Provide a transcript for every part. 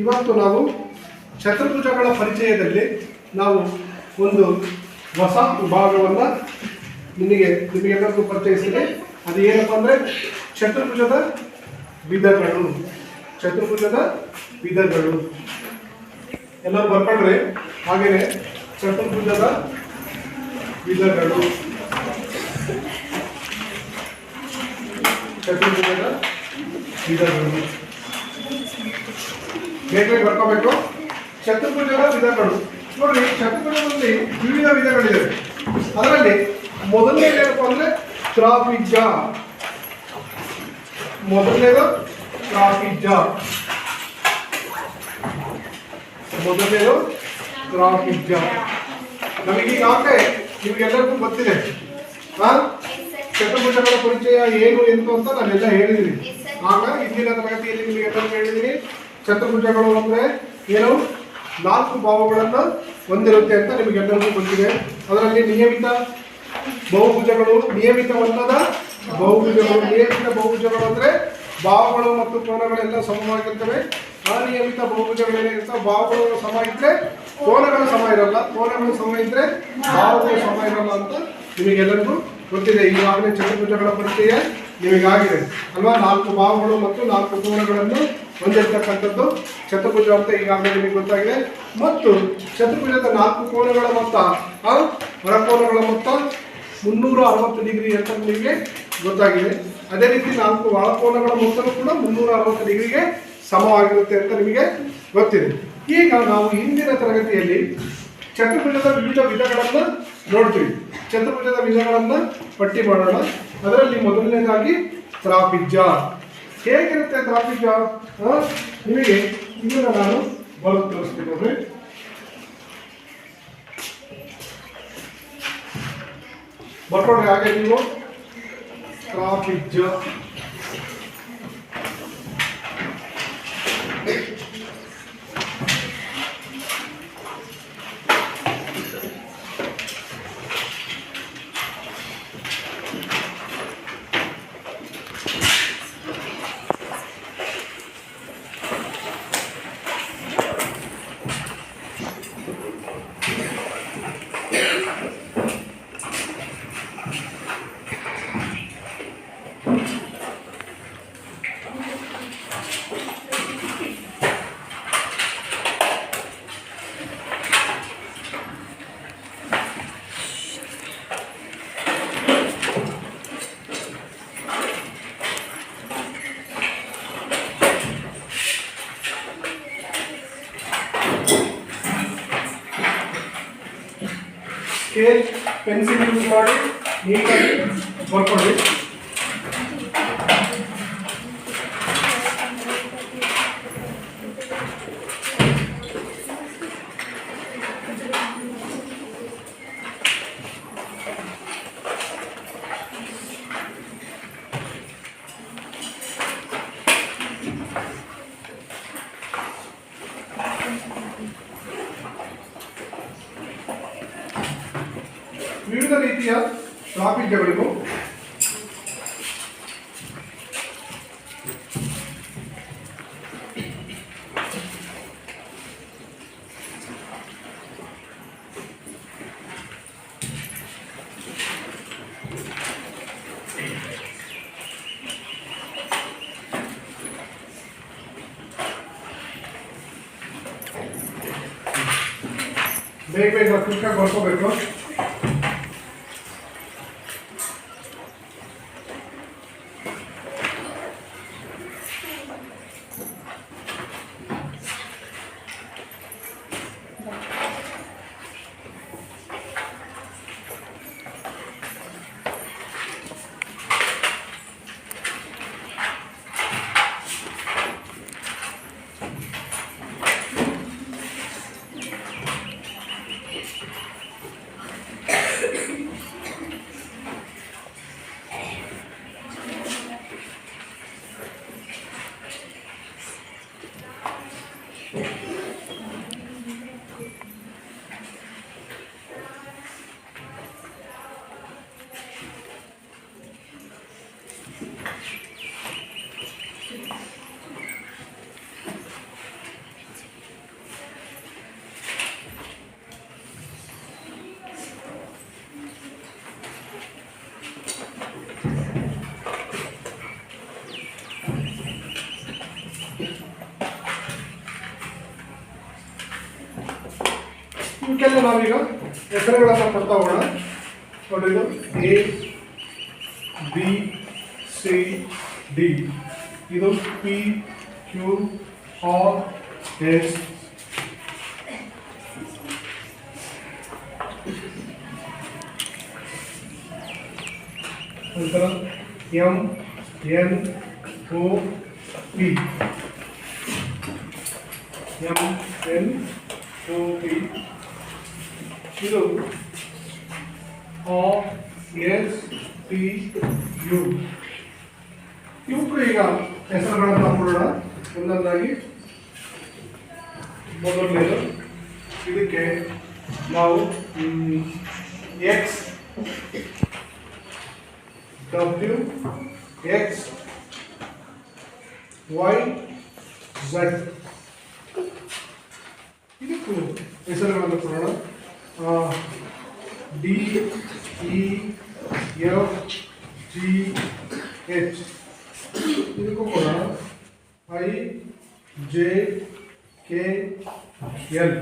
ಇವತ್ತು ನಾವು ಚತುರ್ಭುಜಗಳ ಪರಿಚಯದಲ್ಲಿ ನಾವು ಒಂದು ಹೊಸ ವಿಭಾಗವನ್ನು ನಿಮಗೆಲ್ಲರಿಗೂ ಪರಿಚಯಿಸಿದೆ. ಅದು ಏನಪ್ಪ ಅಂದರೆ ಚತುರ್ಭುಜದ ವಿಧಗಳು. ಎಲ್ಲರೂ ಬರ್ಕೊಂಡ್ರೆ ಹಾಗೆಯೇ ಚತುರ್ಭುಜದ ವಿಧಗಳು ಬೇಗ ಬರ್ಕೋಬೇಕು. ಚತುರ್ಭುಜದ ವಿಧಗಳು ನೋಡ್ರಿ, ಚತುರ್ಭುಜದಲ್ಲಿ ವಿವಿಧ ವಿಧಗಳಿವೆ. ಅದರಲ್ಲಿ ಮೊದಲನೇದು ಏನಪ್ಪ ಅಂದರೆ ತ್ರಾಪಿಜ್ಯ. ಮೊದಲನೇದು ತ್ರಾಪಿಜ್ಯ. ನಮಗೀಗಾಗಲೇ ನಿಮಗೆಲ್ಲರಿಗೂ ಗೊತ್ತಿದೆ ಚತುರ್ಭುಜಗಳ ಪರಿಚಯ ಏನು ಎಂದು ಅಂತ ನಾನೆಲ್ಲ ಹೇಳಿದ್ದೀನಿ. ಆಗ ಇಂದಿನ ತರಗತಿಯಲ್ಲಿ ನಿಮಗೆಲ್ಲರಿಗೂ ಹೇಳಿದ್ದೀನಿ ಚತುರ್ಭುಜಗಳು ಅಂದರೆ ಏನು, 4 ಭಾವಗಳನ್ನು ಹೊಂದಿರುತ್ತೆ ಅಂತ ನಿಮಗೆಲ್ಲರಿಗೂ ಗೊತ್ತಿದೆ. ಅದರಲ್ಲಿ ನಿಯಮಿತ ಬಹುಭುಜಗಳು, ನಿಯಮಿತವಲ್ಲದ ಬಹುಭುಜಗಳು. ನಿಯಮಿತ ಬಹುಭುಜಗಳು ಅಂದರೆ ಭಾವಗಳು ಮತ್ತು ಕೋನಗಳೆಲ್ಲ ಸಮವಾಗಿರ್ತವೆ. ಅನಿಯಮಿತ ಬಹುಭುಜಗಳೇನಿರ್ತವೆ, ಭಾವಗಳು ಸಮ ಇದ್ದರೆ ಕೋನಗಳು ಸಮ ಇರಲ್ಲ, ಕೋನಗಳು ಸಮ ಇದ್ದರೆ ಭಾವಗಳು ಸಮ ಇರಲ್ಲ ಅಂತ ನಿಮಗೆಲ್ಲರಿಗೂ ಗೊತ್ತಿದೆ. ಈಗಾಗಲೇ ಚತುರ್ಭುಜಗಳ ಪರಿಚಯ ನಿಮಗಾಗಿದೆ ಅಲ್ವಾ. 4 ಭಾವಗಳು ಮತ್ತು 4 ಕೋನಗಳನ್ನು ಹೊಂದಿರತಕ್ಕಂಥದ್ದು ಚತುರ್ಭುಜ ಅಂತ ಈಗಾಗಲೇ ನಿಮಗೆ ಗೊತ್ತಾಗಿದೆ. ಮತ್ತು ಚತುರ್ಭುಜದ 4 ಕೋನಗಳ ಮೊತ್ತ, ಹೊರಕೋನಗಳ ಮೊತ್ತ 360 ಡಿಗ್ರಿ ಅಂತ ನಿಮಗೆ ಗೊತ್ತಾಗಿದೆ. ಅದೇ ರೀತಿ 4 ಒಳಕೋನಗಳ ಮೊತ್ತನೂ ಕೂಡ 360 ಡಿಗ್ರಿಗೆ ಸಮವಾಗಿರುತ್ತೆ ಅಂತ ನಿಮಗೆ ಗೊತ್ತಿದೆ. ಈಗ ನಾವು ಇಂದಿನ ತರಗತಿಯಲ್ಲಿ ಚತುರ್ಭುಜದ ವಿವಿಧ ವಿಧಗಳನ್ನು ನೋಡ್ತೀವಿ. ಚತುರ್ಭುಜದ ವಿಧಗಳನ್ನು ಪಟ್ಟಿ ಮಾಡೋಣ. ಅದರಲ್ಲಿ ಮೊದಲನೇದಾಗಿ ತ್ರಾಪಿಜ್ಯ. ಹೇಗಿರುತ್ತೆ ತ್ರಾಪಿಜ್ಯ ನಿಮಗೆ ಇದನ್ನು ನಾನು ಬರೆದು ತೋರಿಸ್ತೀನಿ ನೋಡ್ರಿ. ಬರ್ಕೊಂಡ್ರೆ ಹಾಗೆ ನೀವು ತ್ರಾಪಿಜ್ಯ. ಸ್ಕೇಲ್ ಪೆನ್ಸಿಲ್ ಯೂಸ್ ಮಾಡಿ ನೀಟಾಗಿ ಬರ್ಕೊಳ್ಳಿ. ವಿವಿಧ ರೀತಿಯ ತ್ರಾಪಿಜ್ಯಗಳಿಗೂ ಬೇಗ ಕ್ವಿಕ್ಕಾಗಿ ಬರ್ಕೋಬೇಕು. ಇವಕ್ಕೆಲ್ಲ ನಾವೀಗ ಹೆಸರುಗಳನ್ನು ಕೊಡ್ತಾ ಹೋಗೋಣ. ನೋಡಿ, ಇದು ಎ ಬಿ ಸಿ ಡಿ, ಇದು ಪಿ ಕ್ಯೂ ಆರ್ ಎಸ್, ನಂತರ M N O P, M N O P, ಇದು ಆರ್ ಎಸ್ ಟಿ ಯು. ಇವಕ್ಕೂ ಈಗ ಹೆಸರುಗಳನ್ನು ಕೊಡೋಣ ಒಂದೊಂದಾಗಿ. ಮೊದಲನೇದು ಇದಕ್ಕೆ ನಾವು X W X Y Z ಇದಕ್ಕೂ ಹೆಸರುಗಳನ್ನು ಕೊಡೋಣ. D E F G H, ಇದಕ್ಕೂ ಕೊಡೋಣ ಐ ಜೆ ಕೆ ಎಲ್.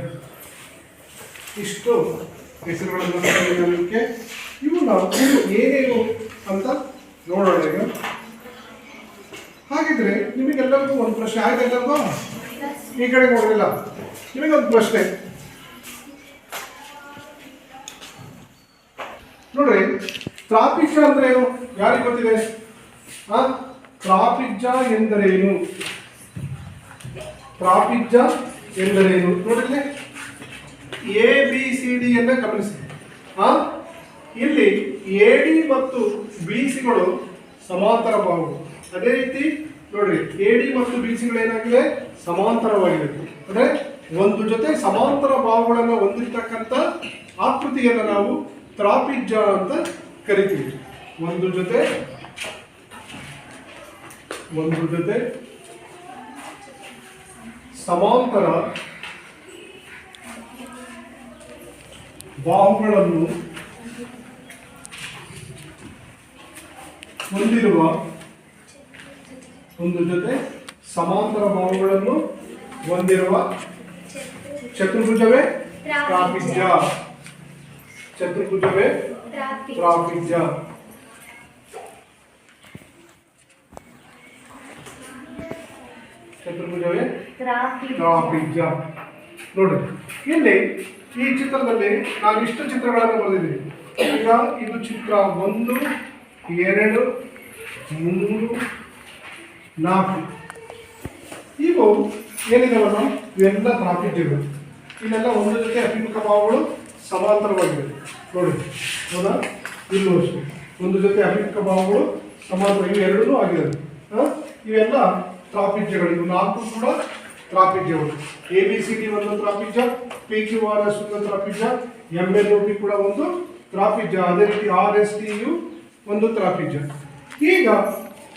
ಇಷ್ಟು ಹೆಸರುಗಳನ್ನು ನಮಗೆ ಇವು ನಾವು ಏನೇನು ಅಂತ ನೋಡೋಣ ಈಗ. ಹಾಗಿದ್ರೆ ನಿಮಗೆಲ್ಲರಿಗೂ ಒಂದು ಪ್ರಶ್ನೆ ಆಯ್ತಲ್ಲಲ್ವಾ? ಈ ಕಡೆ ನೋಡಲಿಲ್ಲ, ನಿಮಗೊಂದು ಪ್ರಶ್ನೆ ನೋಡ್ರಿ. ತ್ರಾಪಿಜ್ಯ ಅಂದ್ರೆ ಏನು? ಯಾರಿಗೆ ಗೊತ್ತಿದೆ? ತ್ರಾಪಿಜ್ಯ ಎಂದರೇನು? ತ್ರಾಪಿಜ್ಯ ಎಂದರೇನು ನೋಡಿದ್ರೆ ಎ ಬಿ ಸಿ ಡಿ ಅನ್ನ ಗಮನಿಸಿ. ಇಲ್ಲಿ ಎ ಡಿ ಮತ್ತು ಬಿ ಸಿಗಳು ಸಮಾಂತರ ಬಾಹುಗಳು. ಅದೇ ರೀತಿ ನೋಡ್ರಿ, ಎ ಡಿ ಮತ್ತು ಬಿ ಸಿಗಳು ಏನಾಗಿದೆ? ಸಮಾಂತರವಾಗಿದೆ. ಅಂದ್ರೆ ಒಂದು ಜೊತೆ ಸಮಾಂತರ ಬಾಹುಗಳನ್ನು ಹೊಂದಿರತಕ್ಕಂಥ ಆಕೃತಿಯನ್ನು ನಾವು ತ್ರಾಪಿಜ್ಯ ಅಂತ ಕರಿತೀವಿ. ಒಂದು ಜೊತೆ ಸಮಾಂತರ ಬಾಹುಗಳನ್ನು ಹೊಂದಿರುವ ಚತುರ್ಭುಜವೇ ತ್ರಾಪಿಜ್ಯ. ಚತುರ್ಭುಜವೇ ತ್ರಾಪಿಜ್ಯ. ಚತುರ್ಭುಜವೇ ತ್ರಾಪಿಜ್ಯ. ನೋಡಿ, ಇಲ್ಲಿ ಈ ಚಿತ್ರದಲ್ಲಿ ನಾನು ಇಷ್ಟು ಚಿತ್ರಗಳನ್ನು ಬರೆದಿದ್ದೀನಿ. ಈಗ ಇದು ಚಿತ್ರ 1, 2, 3, 4. ಇವು ಏನಿದಾವಲ್ಲ ಇವೆಲ್ಲ ತ್ರಾಪಿಜ್ಯಗಳು. ಇಲ್ಲೆಲ್ಲ ಒಂದು ಜೊತೆ ಅಭಿಮುಖ ಬಾಹುಗಳು ಸಮಾಂತರವಾಗಿವೆ. ನೋಡಿ, ಹೌದಾ? ಇಲ್ಲೂ ಅಷ್ಟೇ ಒಂದು ಜೊತೆ ಅಭಿಮುಖ ಬಾಹುಗಳು ಸಮಾಂತರ, ಇವು ಎರಡೂ ಆಗಿದೆ. ಇವೆಲ್ಲ ತ್ರಾಪಿಜ್ಯಗಳು. ಇವು 4 ಕೂಡ ತ್ರಾಪಿಜ್ಯಗಳು. ಎ ಬಿ ಸಿ ಡಿ ಒಂದು ತ್ರಾಪಿಜ್ಯ, ಪಿ ಕ್ಯೂ ಆರ್ ಎಸ್ ಒಂದು ತ್ರಾಪಿಜ್ಯ, ಎಂ ಎನ್ ಓ ಪಿ ಕೂಡ ಒಂದು ತ್ರಾಪಿಜ್ಯ. ಅದೇ ರೀತಿ ಆರ್ ಎಸ್ ಟಿ ಯು ಒಂದು ತ್ರಾಪಿಜ್ಯ. ಈಗ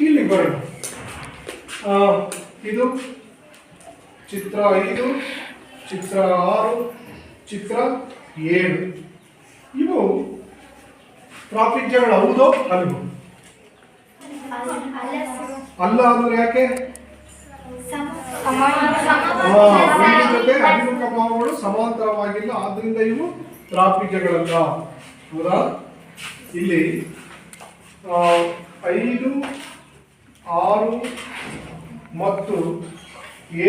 ಇಲ್ಲಿ ಬರೋಣ. ಇದು ಚಿತ್ರ 5, ಚಿತ್ರ 6, ಚಿತ್ರ 7. ಇವು ತ್ರಾಪಿಜ್ಯಗಳು ಹೌದೋ ಅಲ್ವೋ? ಅಲ್ಲ ಅಂದ್ರೆ ಯಾಕೆ? ಒಂದು ಜೊತೆ ಅಭಿಮುಖ ಬಾಹುಗಳು ಸಮಾಂತರವಾಗಿಲ್ಲ, ಆದ್ರಿಂದ ಇವು ತ್ರಾಪಿಜ್ಯಗಳಲ್ಲ. ಹೌದಾ? ಇಲ್ಲಿ 5, 6 ಮತ್ತು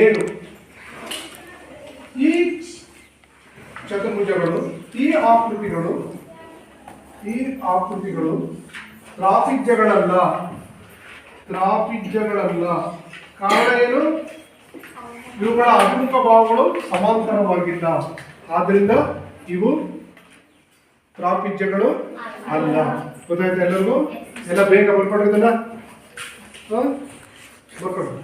7 ಈ ಚತುರ್ಭುಜಗಳು, ಈ ಆಕೃತಿಗಳು ತ್ರಾಪಿಜ್ಯಗಳಲ್ಲ. ಕಾರಣ ಏನು? ಇವುಗಳ ಅಭಿಮುಖ ಬಾಹುಗಳು ಸಮಾಂತರವಾಗಿಲ್ಲ, ಆದ್ರಿಂದ ಇವು ತ್ರಾಪಿಜ್ಯಗಳು ಅಲ್ಲ. ಗೊತ್ತಾಯ್ತಾ ಎಲ್ಲರಿಗೂ? ಎಲ್ಲ ಬೇಗ ಬರ್ಕೊಡ್ರಿ ಇದನ್ನ. ಬರ್ಕೊಡ್ರಿ.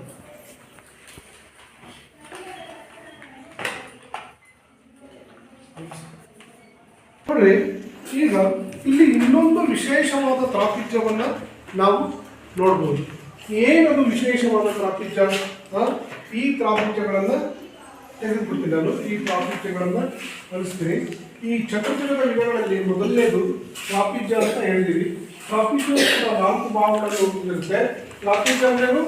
ನೋಡ್ರಿ, ಈಗ ಇಲ್ಲಿ ಇನ್ನೊಂದು ವಿಶೇಷವಾದ ತ್ರಾಪಿಜ್ಯವನ್ನ ನಾವು ನೋಡ್ಬೋದು. ಏನದು ವಿಶೇಷವಾದ ತ್ರಾಪಿಜ್ಯ? ಈ ತ್ರಾಪಿಜ್ಯಗಳನ್ನ ತೆಗೆದುಬಿಡ್ತೀನಿ ನಾನು. ಈ ತ್ರಾಪಿಜ್ಯಗಳನ್ನ ಕಲಿಸ್ತೀನಿ. ಈ ಚತುರ್ಭುಜದ ವಿಧಗಳಲ್ಲಿ ಮೊದಲನೇದು ತ್ರಾಪಿಜ್ಯ ಅಂತ ಹೇಳಿದೀವಿ. ತ್ರಾಪಿಜ್ಯ 4 ಬಾಹುಗಳನ್ನು ಹೊಂದಿರುತ್ತೆ. ತ್ರಾಪಿಜ್ಯ ಅಂದ್ರೇನು?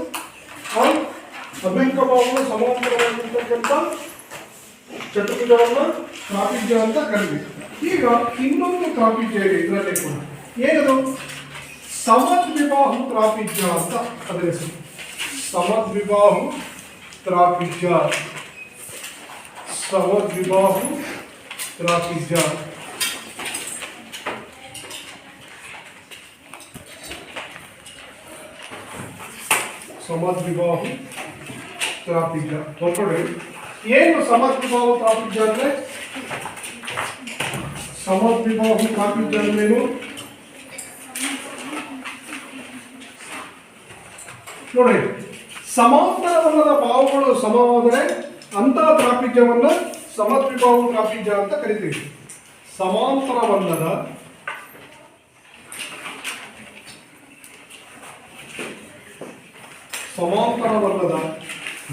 ಅಭಿಮುಖ ಬಾಹುಗಳು ಸಮಾಂತರವಾಗಿರ್ತಕ್ಕಂಥ ಚತುರ್ಭುಜವನ್ನು ತ್ರಾಪಿಜ್ಯ ಅಂತ ಕರೀತೀವಿ. ಈಗ ಇನ್ನೊಂದು ತ್ರಾಪಿಜ್ಯ ಇದೆ ಇದರಲ್ಲಿ ಕೂಡ, ಏನದು ಸಮದ್ವಿಬಾಹು ತ್ರಾಪಿಜ್ಯ ಅಂತ ಅದರ ಹೆಸರು. ಸಮದ್ವಿಬಾಹು ತ್ರಾಪಿಜ್ಯ, ಸಮದ್ವಿಬಾಹು ತ್ರಾಪಿಜ್ಯ. ಸಮದ್ವಿಬಾಹು ತ್ರಾಪಿಜ್ಯ ನೋಡ್ಕೊಳ್ಳಿ. ಏನು ಸಮದ್ವಿಬಾಹು ತ್ರಾಪಿಜ್ಯ ಅಂದ್ರೆ? ಸಮದ್ವಿಬಾಹು ತ್ರಾಪಿಜ್ಯ ಅಂದ್ರೇನು ನೋಡ್ರಿ. ಸಮಾಂತರವಲ್ಲದ ಬಾಹುಗಳು ಸಮವಾದರೆ ಅಂತ ತ್ರಾಪಿಜ್ಯವನ್ನು ಸಮದ್ವಿಬಾಹು ತ್ರಾಪಿಜ್ಯ ಅಂತ ಕರಿತೀವಿ. ಸಮಾಂತರವಲ್ಲದ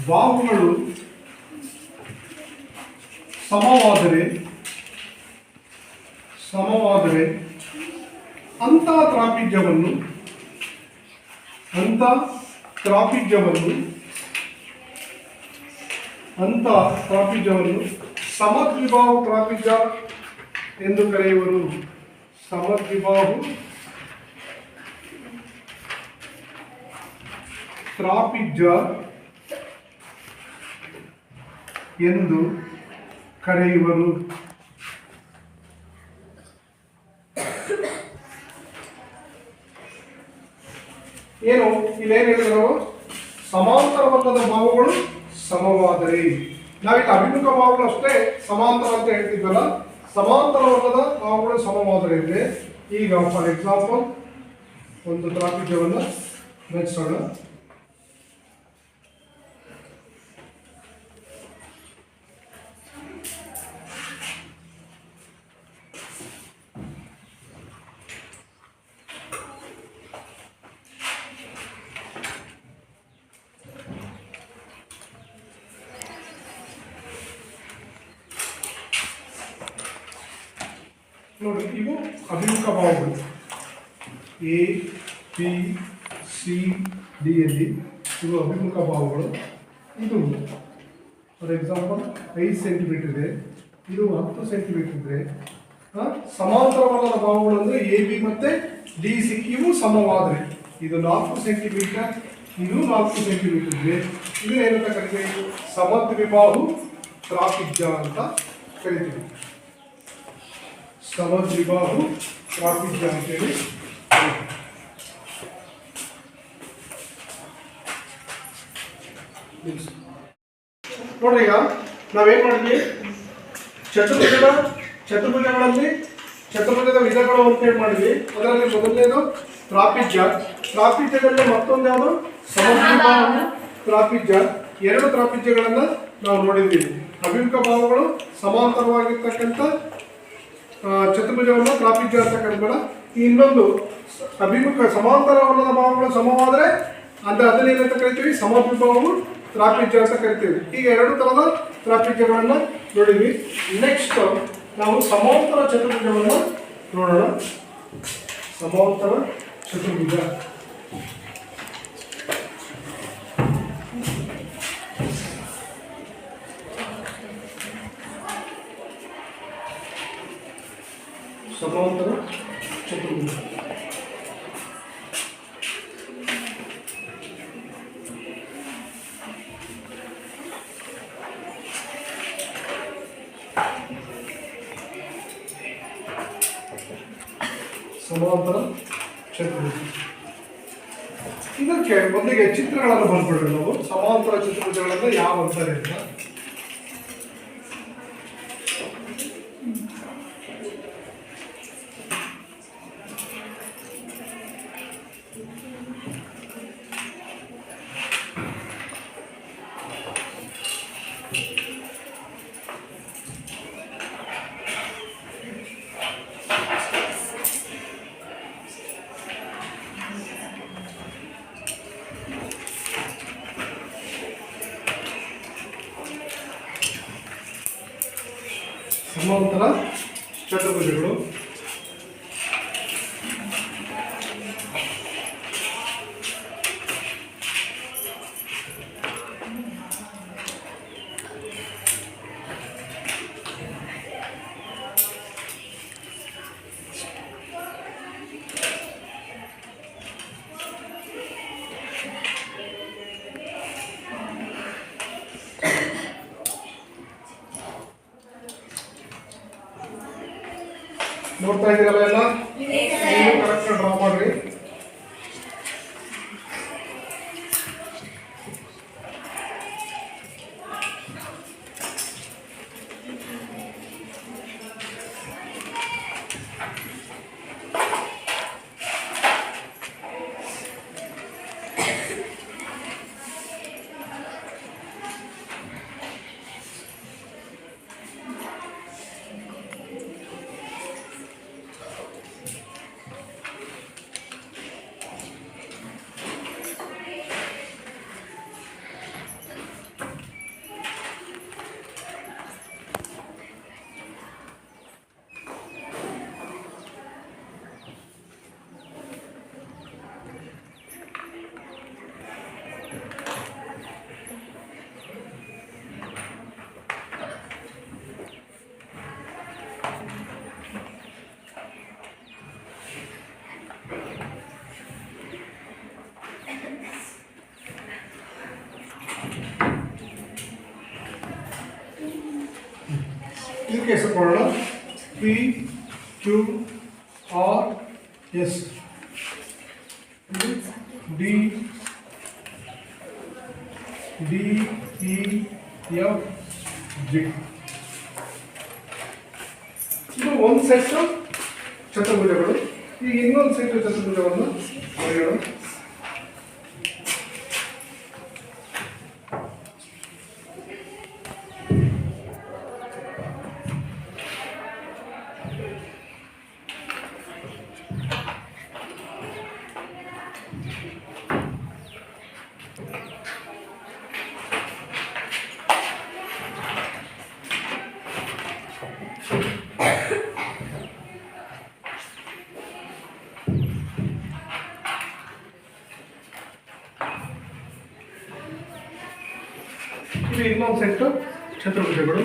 ಬಾಹುಗಳು ಸಮವಾದರೆ ಅಂತ ತ್ರಾಪಿಜ್ಯವನ್ನು ಸಮದ್ವಿಬಾಹು ತ್ರಾಪಿಜ್ಯ ಎಂದು ಕರೆಯುವರು. ಸಮದ್ವಿಬಾಹು ತ್ರಾಪಿಜ್ಯ ಎಂದು ಕರೆಯುವರು. ಏನು ಇಲ್ಲೇನು ಹೇಳಿದ್ರು ನಾವು? ಸಮಾಂತರವಲ್ಲದ ಬಾಹುಗಳು ಸಮವಾದರೆ. ನಾವಿಲ್ಲಿ ಅಭಿಮುಖ ಬಾಹುಗಳು ಅಷ್ಟೇ ಸಮಾಂತರ ಅಂತ ಹೇಳ್ತಿದ್ವಲ್ಲ, ಸಮಾಂತರವಲ್ಲದ ಬಾಹುಗಳು ಸಮವಾದರೆ ಇದೆ. ಈಗ ಫಾರ್ ಎಕ್ಸಾಂಪಲ್ ಒಂದು ತ್ರಾಪಿಜ್ಯವನ್ನು ರಚಿಸೋಣ. ನೋಡಿ, ಇವು ಅಭಿಮುಖ ಬಾಹುಗಳು ಎ ಬಿ ಸಿ ಡಿ ಯಲ್ಲಿ ಇವು ಅಭಿಮುಖ ಬಾಹುಗಳು. ಇದು ಫಾರ್ ಎಕ್ಸಾಂಪಲ್ 5 ಸೆಂಟಿಮೀಟರ್ ಇದೆ, ಇದು 10 ಸೆಂಟಿಮೀಟರ್ ಇದೆ. ಸಮಾಂತರವಲ್ಲದ ಬಾಹುಗಳು ಅಂದರೆ ಎ ಬಿ ಮತ್ತು ಡಿ ಸಿ ಇವು ಸಮವಾದರೆ ಇದು 4 ಸೆಂಟಿಮೀಟರ್, ಇದು 4 ಸೆಂಟಿಮೀಟರ್ ಇದೆ. ಇದು ಏನಂತ ಕರಿತೀವಿ? ಸಮದ್ವಿಬಾಹು ತ್ರಾಪಿಜ್ಯ ಅಂತ ಕರಿತೀವಿ. ಸಮದ್ವಿಬಾಹು ತ್ರಾಪಿಜ್ಯ ಅಂತೇಳಿ. ನೋಡಿ, ಈಗ ನಾವೇನ್ ಮಾಡಿದ್ವಿ? ಚತುರ್ಭುಜದ ವಿಧಗಳು ಅಂತ ಹೇಳಿ ಮಾಡಿದ್ವಿ. ಅದರಲ್ಲಿ ಮೊದಲನೇದು ತ್ರಾಪಿಜ್ಯ. ತ್ರಾಪಿಜ್ಯದಲ್ಲಿ ಮತ್ತೊಂದು ಯಾವುದು? ಸಮದ್ವಿಬಾಹು ತ್ರಾಪಿಜ್ಯ. 2 ತ್ರಾಪಿಜ್ಯಗಳನ್ನು ನಾವು ನೋಡಿದ್ವಿ. ಅಭಿಮುಖ ಬಾಹುಗಳು ಸಮಾಂತರವಾಗಿರ್ತಕ್ಕಂಥ ಚತುರ್ಭುಜವನ್ನು ತ್ರಾಪಿಜ್ಯ ಅಂತ ಕರೀಬೇಡ. ಇನ್ನೊಂದು ಅಭಿಮುಖ ಸಮಾಂತರವಲ್ಲದ ಬಾಹುಗಳು ಸಮವಾದರೆ ಅಂದ್ರೆ ಅದನ್ನೇನಂತ ಕರಿತೀವಿ? ಸಮದ್ವಿಬಾಹು ತ್ರಾಪಿಜ್ಯ ಅಂತ ಕರಿತೀವಿ. ಈಗ 2 ಥರದ ತ್ರಾಪಿಜ್ಯಗಳನ್ನು ನೋಡಿದ್ವಿ. ನೆಕ್ಸ್ಟ್ ನಾವು ಸಮಾಂತರ ಚತುರ್ಭುಜವನ್ನು ನೋಡೋಣ. ಸಮಾಂತರ ಚತುರ್ಭುಜ. ಸಮಾಂತರ ಚತುರ್ಭುಜ ಸಮಾಂತರ ಚತುರ್ಭುಜ. ಇದಕ್ಕೆ ಮೊದಲಿಗೆ ಚಿತ್ರಗಳನ್ನು ಬರ್ಬಿಡ್ರಿ ನಾವು. ಸಮಾಂತರ ಚತುರ್ಭುಜಗಳನ್ನು ಯಾವ ಅಂತಾರೆ ಅಂತ. ಸಮಾಂತರ ಚತುರ್ಭುಜಗಳು ನೋಡ್ತಾ ಇದ್ದೀರಲ್ಲ ಎಲ್ಲ ನೀವು ಕರೆಕ್ಟ್ ಡ್ರಾ ಮಾಡ್ರಿ. ಇದಕ್ಕೆ ಹೆಸರು ಕೊಡೋಣ P Q R S D D E F G. ಇದು ಒಂದು ಸೆಟ್ ಚತುರ್ಭುಜಗಳು. ಈಗ ಇನ್ನೊಂದು ಸೆಟ್ ಚತುರ್ಭುಜವನ್ನು ಬರೆಯೋಣ. ಇದು ಇನ್ನೊಂದು ಸೆಟ್ ಚತುರ್ಭುಜಗಳು.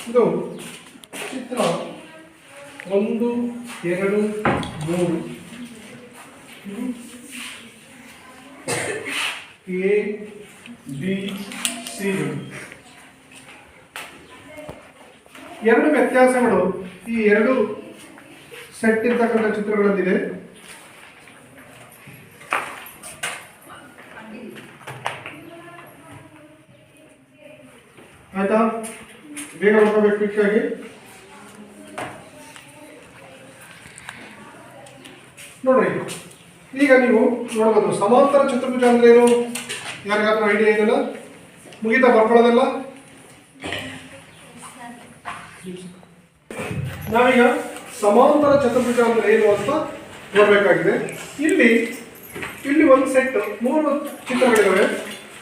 ಇದು ಚಿತ್ರ 1, 2, 3 ಎ ಬಿ ಸಿ. ಎರಡು ವ್ಯತ್ಯಾಸಗಳು ಈ ಎರಡು ಸೆಟ್ ಇರ್ತಕ್ಕಂಥ ಚಿತ್ರಗಳಲ್ಲಿದೆ. ಆಯ್ತಾ? ಬೇಗ ನೋಡಬೇಕು ಕ್ವಿಕ್ಕಾಗಿ. ನೋಡ್ರಿ, ಈಗ ನೀವು ನೋಡ್ಬೋದು ಸಮಾಂತರ ಚತುರ್ಭುಜ ಅಂದ್ರೆ ಏನು? ಯಾರಿಗಾದ್ರೂ ಐಡಿಯಾ ಇದೆಯಲ್ಲ? ಮುಗಿತಾ ಬರ್ಕೊಳ್ಳೋದೆಲ್ಲ? ನಾವೀಗ ಸಮಾಂತರ ಚತುರ್ಭುಜ ಅಂದ್ರೆ ಏನು ಅಂತ ನೋಡಬೇಕಾಗಿದೆ. ಇಲ್ಲಿ ಒಂದು ಸೆಟ್ 3 ಚಿತ್ರಗಳಿವೆ.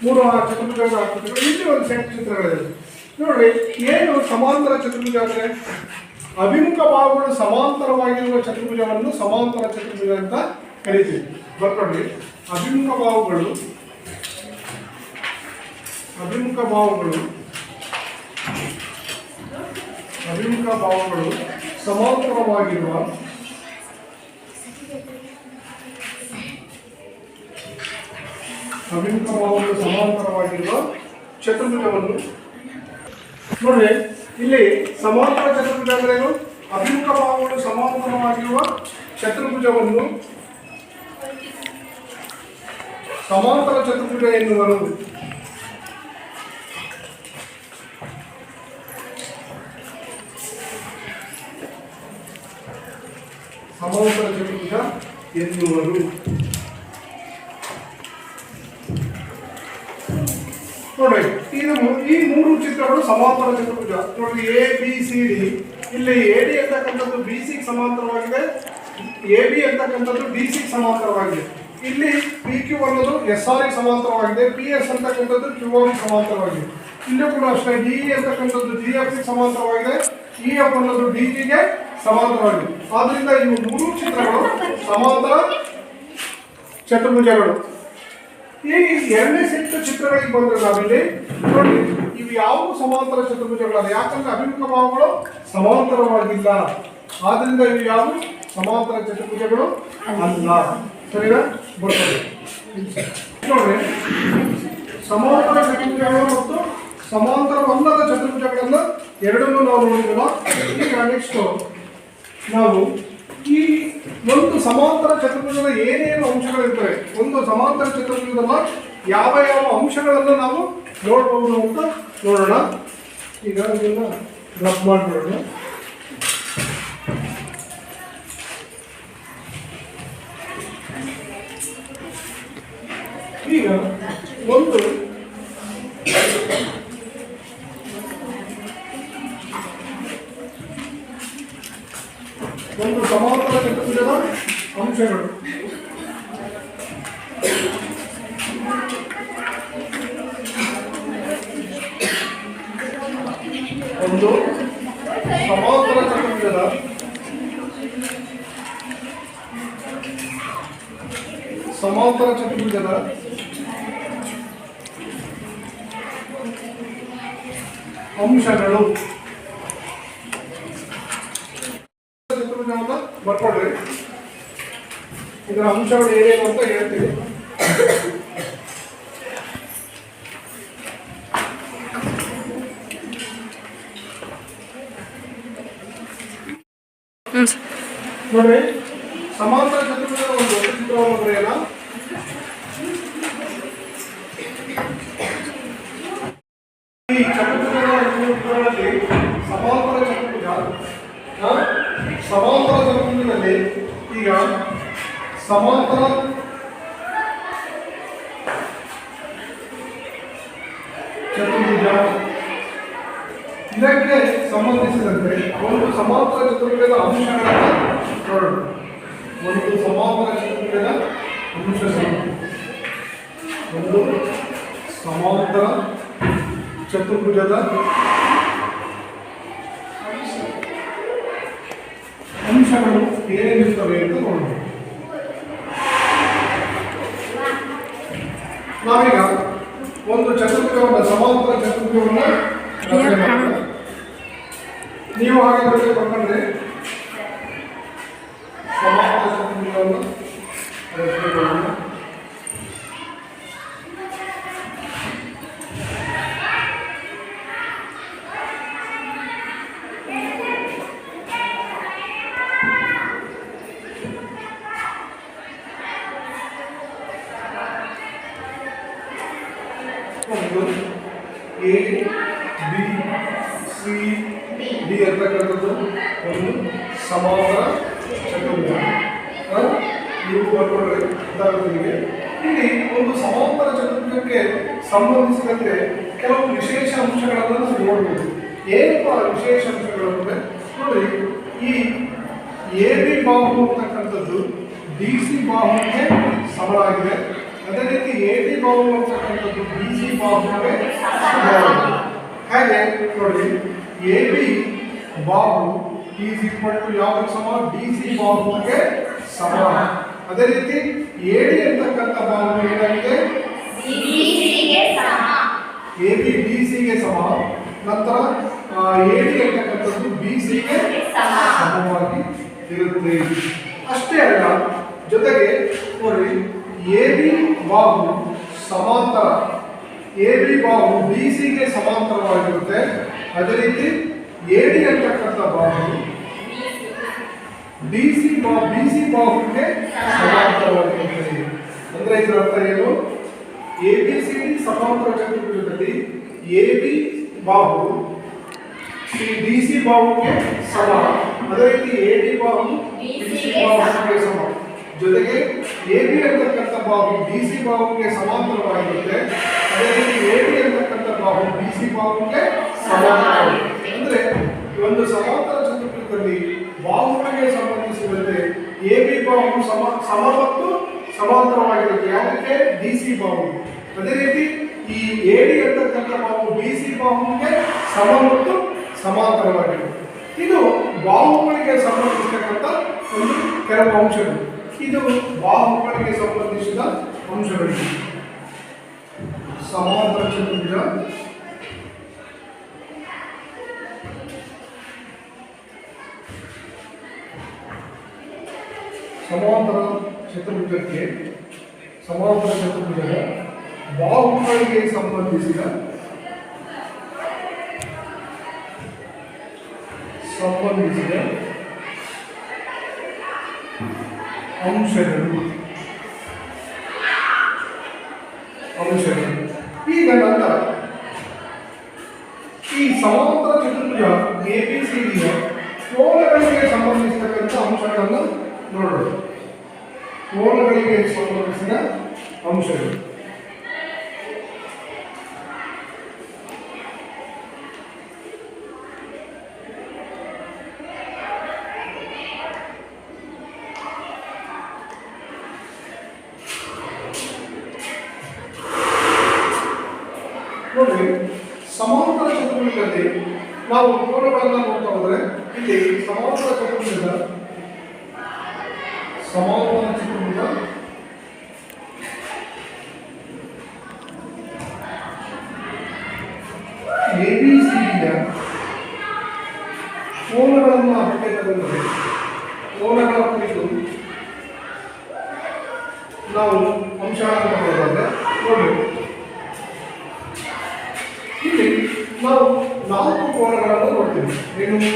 3 ಚತುರ್ಭುಜ ಹಾಕ್ತಿದ್ರು. ಇಲ್ಲಿ ಒಂದು ಸೆಟ್ ಚಿತ್ರಗಳಿವೆ. ನೋಡ್ರಿ, ಏನು ಸಮಾಂತರ ಚತುರ್ಭುಜ ಅಂದ್ರೆ ಅಭಿಮುಖ ಭಾಗಗಳು ಸಮಾಂತರವಾಗಿರುವ ಚತುರ್ಭುಜವನ್ನು ಸಮಾಂತರ ಚತುರ್ಭುಜ ಅಂತ ಕರಿತೀವಿ. ಬರ್ಕೊಳ್ಳಿ, ಅಭಿಮುಖ ಭಾಗಗಳು ಸಮಾಂತರವಾಗಿರುವ ಚತುರ್ಭುಜವನ್ನು ನೋಡ್ರಿ. ಇಲ್ಲಿ ಸಮಾಂತರ ಚತುರ್ಭುಜ ಅಂದ್ರೆ ಏನು? ಅಭಿಮುಖ ಭಾಗಗಳು ಸಮಾಂತರವಾಗಿರುವ ಚತುರ್ಭುಜವನ್ನು ಸಮಾಂತರ ಚತುರ್ಭುಜ ಎನ್ನುವರು. ಸಮಾಂತರ ಚತುರ್ಭುಜ ಎನ್ನುವರು. ನೋಡ್ರಿ, ಈ 3 ಚಿತ್ರಗಳು ಸಮಾಂತರ ಚತುರ್ಭುಜ. ನೋಡ್ರಿ, ಎ ಬಿ ಸಿ ಡಿ. ಇಲ್ಲಿ ಎ ಡಿ ಅಂತಕ್ಕಂಥದ್ದು ಬಿ ಸಿ ಸಮಾಂತರವಾಗಿದೆ, ಎ ಬಿ ಅಂತಕ್ಕಂಥದ್ದು ಡಿ ಸಿ ಸಮಾಂತರವಾಗಿದೆ. ಇಲ್ಲಿ ಪಿ ಕ್ಯೂ ಅನ್ನೋದು ಎಸ್ ಆರ್ ಸಮಾಂತರವಾಗಿದೆ, ಪಿ ಎಸ್ ಅಂತಕ್ಕಂಥದ್ದು ಕ್ಯೂ ಆರ್ ಸಮಾಂತರವಾಗಿದೆ. ಇಲ್ಲೂ ಕೂಡ ಅಷ್ಟೇ ಡಿ ಅಂತಕ್ಕಂಥದ್ದು ಜಿ ಎಫ್ ಸಿ ಸಮಾಂತರವಾಗಿದೆ, ಇ ಎಫ್ ಅನ್ನೋದು ಡಿ ಜಿಗೆ ಸಮಾಂತರವಾಗಿದೆ. ಆದ್ರಿಂದ ಇವು 3 ಚಿತ್ರಗಳು ಸಮಾಂತರ ಚತುರ್ಭುಜಗಳು. ಈ ಎರಡನೇ ಸೆಟ್ ಚಿತ್ರಗಳಿಗೆ ಬಂದ್ರೆ ನಾವಿಲ್ಲಿ ನೋಡಿ ಇವು ಯಾವ ಸಮಾಂತರ ಚತುರ್ಭುಜಗಳಲ್ಲ, ಯಾಕಂದ್ರೆ ಅಭಿಮುಖ ಭಾವಗಳು ಸಮಾಂತರವಾಗಿಲ್ಲ, ಆದ್ರಿಂದ ಇವು ಯಾವ ಸಮಾಂತರ ಚತುರ್ಭುಜಗಳು ಅಲ್ಲ. ಸರಿನಾ? ಬರ್ತದೆ ನೋಡ್ರಿ, ಸಮಾಂತರ ಚತುರ್ಭುಜಗಳು ಮತ್ತು ಸಮಾಂತರವಲ್ಲದ ಚತುರ್ಭುಜಗಳನ್ನು ಎರಡನ್ನೂ ನಾವು ನೋಡಿದ್ವಲ್ಲ. ಈಗ ನೆಕ್ಸ್ಟ್ ನಾವು ಈ ಒಂದು ಸಮಾಂತರ ಚತುರ್ಭುಜದ ಏನೇನು ಅಂಶಗಳಿರ್ತವೆ, ಒಂದು ಸಮಾಂತರ ಚತುರ್ಭುಜದ ಯಾವ ಯಾವ ಅಂಶಗಳನ್ನು ನಾವು ನೋಡಬಹುದು ಅಂತ ನೋಡೋಣ. ಈಗ ಇದನ್ನ ರಬ್ ಮಾಡಿಬಿಡೋಣ. ಈಗ ಒಂದು ಸಮಾಂತರ ಚತುರ್ಭುಜದ ಅಂಶಗಳು ಒಂದು ಸಮಾಂತರ ಚತುರ್ಭುಜದ ಅಂಶಗಳು. ಚತುರ್ಭುಜವನ್ನು ಬರ್ಕೊಡ್ರಿ. ಇದರ ಅಂಶಗಳು ಏನೇನು ಅಂತ ಹೇಳ್ತೀವಿ. ನೋಡ್ರಿ, ಸಮಾಂತರ ಚತುರ್ಭುಜದ ಒಂದು ಹೊಸ ಚಿತ್ರವನ್ನು ಬರೆಯೋಣ. ಈ ಚತುರ್ಭುಜಗಳಲ್ಲಿ ಸಮಾಂತರ ಚತುರ್ಭುಜದಲ್ಲಿ ಈಗ ಸಮಾಂತರ ಚತುರ್ಭುಜ ಇದಕ್ಕೆ ಸಂಬಂಧಿಸಿದಂತೆ ಒಂದು ಸಮಾಂತರ ಚತುರ್ಭುಜದ ಅಂಶಗಳನ್ನು ನೋಡೋಣ. ಒಂದು ಸಮಾಂತರ ಚತುರ್ಭುಜದ ಅಂಶಗಳು, ಒಂದು ಸಮಾಂತರ ಚತುರ್ಭುಜದ ಅಂಶಗಳು ಏನೇನಿರ್ತವೆ ಅಂತ ನೋಡೋಣ. ನಾವೀಗ ಒಂದು ಚತುರ್ಭುಜವನ್ನು ಸಮಾಂತರ ಚತುರ್ಭುಜವನ್ನು ರಚನೆ ಮಾಡೋಣ. ನೀವು ಹಾಗೆ ಬರೆದು ಬರ್ಕೊಂಡ್ರೆ ಸಮಾಂತರ ಚತುರ್ಭುಜವನ್ನು ರಚನೆ ಮಾಡೋಣ. ಎ ಬಿ ಸಿ ಡಿ ಅಂತಕ್ಕಂಥದ್ದು ಒಂದು ಸಮಾಂತರ ಚತುರ್ಭುಜ. ನೀವು ಬರ್ಕೊಂಡ್ರೆ ಉದಾಹರಣೆಗೆ ಇಲ್ಲಿ ಒಂದು ಸಮಾಂತರ ಚತುರ್ಭುಜಕ್ಕೆ ಸಂಬಂಧಿಸಿದಂತೆ ಕೆಲವು ವಿಶೇಷ ಅಂಶಗಳನ್ನು ನಾವು ನೋಡ್ಬೋದು. ಏನಪ್ಪ ವಿಶೇಷ ಅಂಶಗಳು ಅಂದರೆ ನೋಡಿ, ಈ ಎ ಬಿ ಬಾಹು ಅಂತಕ್ಕಂಥದ್ದು ಡಿ ಸಿ ಬಾಹುವಿಗೆ ಸಮನಾಗಿದೆ. ಅದೇ ರೀತಿ ಎ ಡಿ ಬಾಹು ಅಂತಕ್ಕಂಥದ್ದು ಬಿ ಸಿ ಬಾಹುವಿಗೆ ಸಮನಾಗಿದೆ. ಹಾಗೆ ನೋಡಿ, ಎ ಬಿ ಬಾಹು ಈಸ್ ಈಕ್ವಲ್ ಟು ಯಾವುದಕ್ಕೆ ಸಮ? ಡಿ ಸಿ ಬಾಹುವಿಗೆ ಸಮ. ಅದೇ ರೀತಿ ಎ ಡಿ ಅಂತಕ್ಕಂಥ ಬಾಹು ಏನಾಗಿದೆ? ಎ ಬಿ ಡಿ ಸಿಗೆ ಸಮ. ನಂತರ ಎ ಡಿ ಅಂತಕ್ಕಂಥದ್ದು ಬಿ ಸಿಗೆ ಸಮವಾಗಿ ಇರುತ್ತೆ. ಅಷ್ಟೇ ಅಲ್ಲ, ಜೊತೆಗೆ ನೋಡಿ, ಎ ಬಿ ಬಾಹು ಸಮಾಂತರ, ಎ ಬಿ ಬಾಹು ಬಿ ಸಿಗೆ ಸಮಾಂತರವಾಗಿರುತ್ತೆ. ಅದೇ ರೀತಿ ಎ ಡಿ ಅಂತಕ್ಕಂಥ ಬಾಹು ಡಿ ಸಿ ಬಿ ಸಿ ಬಾಹುಗೆ ಸಮಾಂತರವಾಗಿರುತ್ತೆ. ಅಂದ್ರೆ ಇದರ ಅರ್ಥ ಏನು? ಎ ಬಿ ಸಿ ಡಿ ಸಮಾಂತರ ಚತುರ್ಭುಜದಲ್ಲಿ ಎ ಬಿ ಬಾಹು ಡಿ ಸಿ ಬಾಹುಗೆ ಸಮ. ಅದೇ ರೀತಿ ಎ ಡಿ ಬಾಹು ಬಿ ಸಿ ಬಾಹುಗೆ ಸಮ. ಜೊತೆಗೆ ಎ ಬಿ ಅಂತಕ್ಕಂಥ ಬಾಹು ಡಿ ಸಿ ಬಾಹುಗೆ ಸಮಾಂತರವಾಗಿರುತ್ತೆ. ಅದೇ ರೀತಿ ಎ ಡಿ ಅಂತಕ್ಕಂಥ ಬಾಹು ಬಿ ಸಿ ಬಾಹುಗೆ ಸಮಾಂತರವಾಗಿರುತ್ತೆ. ಅಂದ್ರೆ ಒಂದು ಸಮಾಂತರ ಚತುರ್ಭುಜದಲ್ಲಿ ಬಾಹುಗಳಿಗೆ ಸಂಬಂಧಿಸಿದಂತೆ ಎ ಬಿ ಬಾಹು ಸಮ ಮತ್ತು ಸಮಾಂತರವಾಗಿರುತ್ತೆ. ಯಾವುದಕ್ಕೆ? ಡಿ ಸಿ ಬಾಹು. ಅದೇ ರೀತಿ ಈ ಎ ಡಿ ಅಂತಕ್ಕಂಥ ಬಾಹು ಬಿ ಸಿ ಬಾಹುಗೆ ಸಮ ಮತ್ತು ಸಮಾಂತರವಾಗಿರುತ್ತೆ. ಇದು ಬಾಹುಗಳಿಗೆ ಸಂಬಂಧಿಸಿರ್ತಕ್ಕಂಥ ಒಂದು ಕೆಲವು ಅಂಶಗಳು. ಇದು ಬಾಹುಗಳಿಗೆ ಸಂಬಂಧಿಸಿದ ಅಂಶಗಳಿವೆ. ಸಮಾಂತರ ಚತುರ್ಭುಜ ಸಮಾಂತರ ಚತುರ್ಭುಜಕ್ಕೆ ಸಮಾಂತರ ಚತುರ್ಭುಜದ ಬಾಹುಗಳಿಗೆ ಸಂಬಂಧಿಸಿದ ಅಂಶಗಳು ಈಗ ನಂತರ ಈ ಸಮಾಂತರ ಚತುರ್ಭುಜ ABCD ಕೋನಗಳಿಗೆ ಸಂಬಂಧಿಸಿದ ಅಂಶಗಳನ್ನು ನೋಡೋಣ. ಕೋನಗಳಿಗೆ ಸಂಬಂಧಿಸಿದ ಅಂಶಗಳು ನೋಡಿ. ಸಮಾಂತರ ಚತುರ್ಭುಜದಲ್ಲಿ ನಾವು ಕೋನಗಳನ್ನು ನೋಡ್ತಾ ಹೋದ್ರೆ ಇಲ್ಲಿ ಸಮಾಂತರ ಚತುರ್ಭುಜ ABCD ಕೋನಗಳನ್ನು ಅಧ್ಯಯನದಲ್ಲಿ ಕೋನಗಳ ಕುರಿತು ನಾವು ಅಂಶಗಳನ್ನು ನೋಡೋದಾದ್ರೆ ನೋಡಿ, ಇಲ್ಲಿ ನಾವು 4 ಕೋನಗಳನ್ನು ನೋಡ್ತೀವಿ. ಏನು?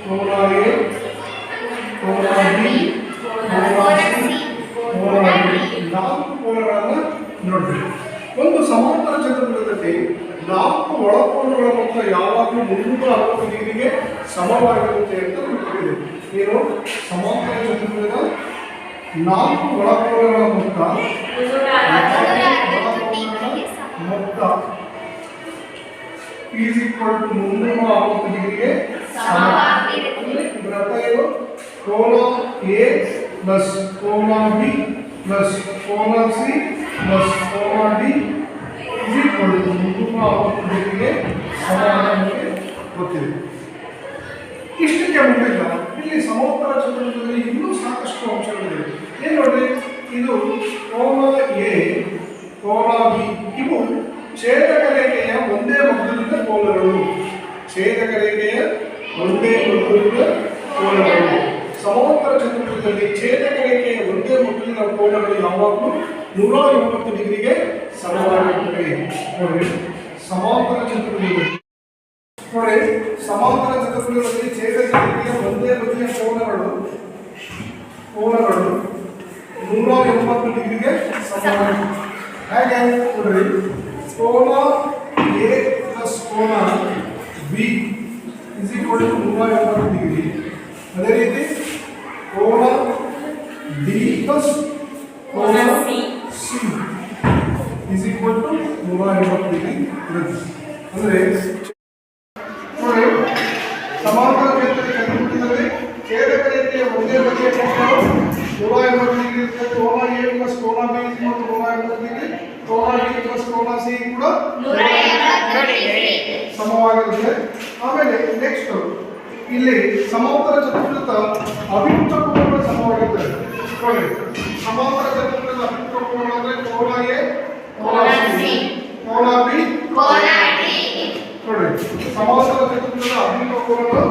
ಕೋನ A, ಕೋನ B, ಕೋನ C, ಕೋನ D. 4 ಕೋನಗಳನ್ನು ನೋಡ್ತೀವಿ. ಒಂದು ಸಮಾಂತರ ಚತುರ್ಭುಜದಲ್ಲಿ 4 ಒಳಕೋನಗಳ ಮೊತ್ತ ಯಾವಾಗಲೂ 360 ಡಿಗ್ರಿಗೆ ಸಮವಾಗಿರುತ್ತೆ ಅಂತ ನಮಗೆ ಏನು? ಸಮಾಂತರ ಚತುರ್ಭುಜದ 4 ಒಳಕೋನಗಳ ಮೊತ್ತ ಈಸ್ ಈಕ್ವಲ್ ಟು 360 ಡಿಗ್ರಿಗೆ ಸಮವಾಗಿರುತ್ತದೆ. ಇದರ ಅರ್ಥ ಏನು? ಕೋನ A ಪ್ಲಸ್ ಕೋನ B ಪ್ಲಸ್ ಕೋನ C ಪ್ಲಸ್ ಕೋನ D ಈಸ್ ಈಕ್ವಲ್ ಟು 360 ಡಿಗ್ರಿಗೆ ಸಮಾನವಾಗಿ ಗೊತ್ತಿದೆ. ಇಷ್ಟಕ್ಕೆ ಮುಗಿದ ಇಲ್ಲಿ ಸಮಾಂತರ ಚತುರ್ಭುಜದಲ್ಲಿ ಇನ್ನೂ ಸಾಕಷ್ಟು ಅಂಶಗಳಿವೆ. ಏನು ನೋಡಿ, ಇದು ಕೋನ A, ಕೋನ B ಇವು ಛೇದಕ ರೇಖೆಯ ಒಂದೇ ಮಗ್ಗಲಿನ ಕೋನಗಳು. ಛೇದಕ ರೇಖೆಯ ಒಂದೇ ಮಗ್ಗಲಿನ ಕೋನಗಳು. ಸಮಾಂತರ ಚತುರ್ಭುಜದಲ್ಲಿ ಛೇದಕ ರೇಖೆಯ ಒಂದೇ ಮಗ್ಗಲಿನ ಕೋನಗಳು ಯಾವಾಗಲೂ 180 ಡಿಗ್ರಿಗೆ ಸಮವಾಗಿರುತ್ತವೆ. ನೋಡಿ, ಸಮಾಂತರ ಚತುರ್ಭುಜದಲ್ಲಿ ನೋಡಿ, ಸಮಾಂತರ ಚತುರ್ಭುಜದಲ್ಲಿ ಛೇದಕ ರೇಖೆಯ ಒಂದೇ ಬದಿಯ ಕೋನಗಳು 180 ಡಿಗ್ರಿಗೆ ಸಮವಾಗಿರುತ್ತವೆ. ಹಾಗೆ ನೋಡ್ರಿ, ಕೋನ A ಪ್ಲಸ್ ಕೋನ B is equal to 180 degree. ಅದೇ ರೀತಿ ಕೋನ D ಪ್ಲಸ್ ಕೋನ C is equal to 180 degree ಇರುತ್ತೆ. ಅಂದರೆ ನೋಡಿ, ಸಮಾಂತರ ಚತುರ್ಭುಜದಲ್ಲಿ ಛೇದಕ ರೇಖೆಯ ಒಂದೇ ಬದಿಯ ಕೋನಗಳು 180 ಡಿಗ್ರಿ ಇರುತ್ತೆ. ಕೋನ A ಪ್ಲಸ್ ಕೋನ B is equal to 180 degree. ಕೋನ D ಪ್ಲಸ್ ಕೋನ C ಕೂಡ 180 ಡಿಗ್ರಿ ಸಮವಾಗಿರುತ್ತೆ. ಆಮೇಲೆ ನೆಕ್ಸ್ಟ್ ಇಲ್ಲಿ ಸಮಾಂತರ ಚತುರ್ಭುಜದ ಅಭಿಮುಖ ಕೋನಗಳು ಸಮವಾಗಿರ್ತವೆ. ನೋಡಿ, ಸಮಾಂತರ ಚತುರ್ಭುಜದ ಅಭಿಮುಖ ಕೋನ ಅಂದ್ರೆ ಕೋನ A, ಕೋನ C, ಕೋನ B, ಕೋನ D. ನೋಡಿ, ಸಮಾಂತರ ಚತುರ್ಭುಜದ ಅಭಿಮುಖ ಕೋನಗಳು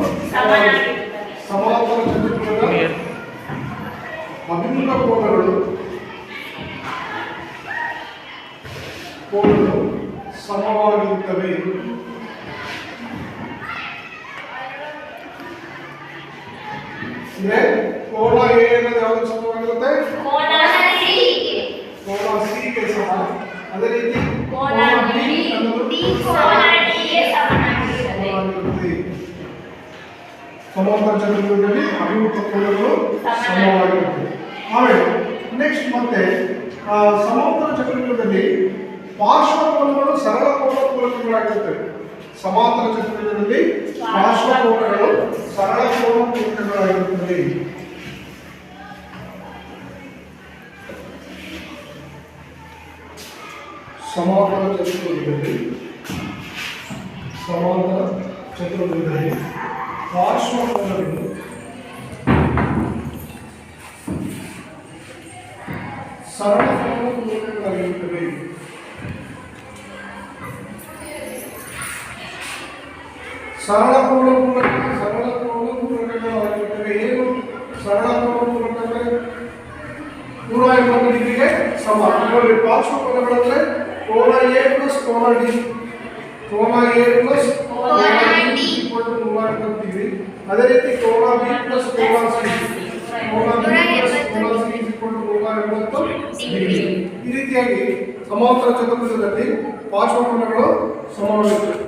ಸಮಾಂತರ ಚತುರ್ಭುಜದ ಅಭಿಮುಖ ಕೋನಗಳು ಸಮವಾಗಿರುತ್ತವೆ. ಅಂದ್ರೆ ಕೋನ A ಅನ್ನೋದು ಯಾವುದು ಸಮವಾಗಿರುತ್ತೆ? ಕೋನ C ಗೆ ಸಮ. ಅದೇ ರೀತಿ ಕೋನ B ಅನ್ನೋದು ಕೋನ D ಗೆ ಸಮನಾಗಿರುತ್ತದೆ. ಸಮಾಂತರ ಚತುರ್ಭುಜದಲ್ಲಿ ಅಭಿಮುಖ ಕೋನಗಳು ಸಮವಾಗಿರುತ್ತವೆ. ಆಮೇಲೆ ನೆಕ್ಸ್ಟ್ ಮತ್ತೆ ಸಮಾಂತರ ಚತುರ್ಭುಜದಲ್ಲಿ ಪಾರ್ಶ್ವಕೋನಗಳು ಸರಳ ಕೋನಗಳಾಗಿರುತ್ತವೆ. ಸಮಾಂತರ ಚತುರ್ಭುಜದಲ್ಲಿ ಪಾರ್ಶ್ವಕೋನಗಳು ಸರಳ ಕೋನಗಳಾಗಿರುತ್ತವೆ. ಸಮಾಂತರ ಚತುರ್ಭುಜದಲ್ಲಿ ಪಾರ್ಶ್ವಕೋನಗಳು ಸರಳ ಕೋನಗಳಾಗಿರುತ್ತವೆ. ಸರಳ ಪೂರ್ಣಪೂರ್ಣಕಗಳಾಗಿರುತ್ತವೆ. ಏನು ಸರಳ ಪೂರ್ಣಪೂರ್ಣಕಗಳೇ 180 ಡಿಗ್ರಿಗೆ ಸಮ. ನೋಡಿ ಪಾರ್ಶ್ವಕೋನಗಳಂದ್ರೆ ಕೋನ ಎ ಪ್ಲಸ್ ಕೋನ ಡಿ. ಕೋನ ಎ ಪ್ಲಸ್ ಕೋನ ಡಿ 180 ಡಿಗ್ರಿ. ಅದೇ ರೀತಿ ಕೋನ ಬಿ ಪ್ಲಸ್ ಕೋನ ಸಿ. ಕೋನ ಬಿ ಪ್ಲಸ್ ಕೋನ ಸಿ 180 ಡಿಗ್ರಿ. ಈ ರೀತಿಯಾಗಿ ಸಮಾಂತರ ಚತುರ್ಭುಜದಲ್ಲಿ ಪಾರ್ಶ್ವಕೋನಗಳು ಸಮವಾಗಿರುತ್ತವೆ.